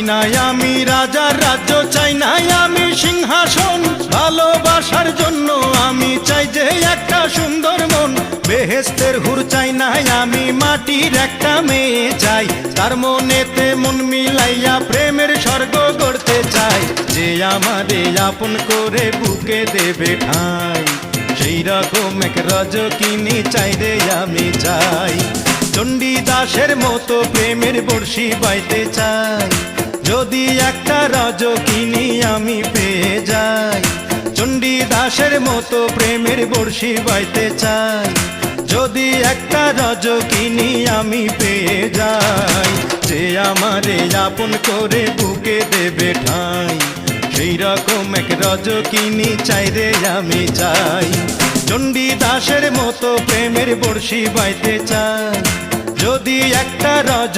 নাই আমি রাজার রাজ্য, চাই নাই আমি সিংহাসন, ভালোবাসার জন্য আমি চাই যে একটা সুন্দর মন। বেহেশতের হুর চাই নাই আমি, মাটির একটা মেয়ে চাই, তার মনেতে মন মিলাইয়া প্রেমের স্বর্গ গড়তে চাই। যে আমারে আপন করে বুকে দেবে ঠাঁই, সেই রকম এক রজকিনী চাই রে আমি চাই। চণ্ডীদাসের মতো প্রেমের বর্ষি বাইতে চাই, যদি একটা রজকিনী আমি পেয়ে যাই। চণ্ডীদাসের মতো প্রেমের বর্ষি বাইতে চাই, যদি একটা রজকিনী আমি পেয়ে যাই। যে আমারে আপন করে বুকে দেবে ঠাঁই, সেই রকম এক রজকিনী চাই রে আমি চাই। চণ্ডীদাসের মতো প্রেমের বর্ষি বাইতে চাই, যদি একটা রজ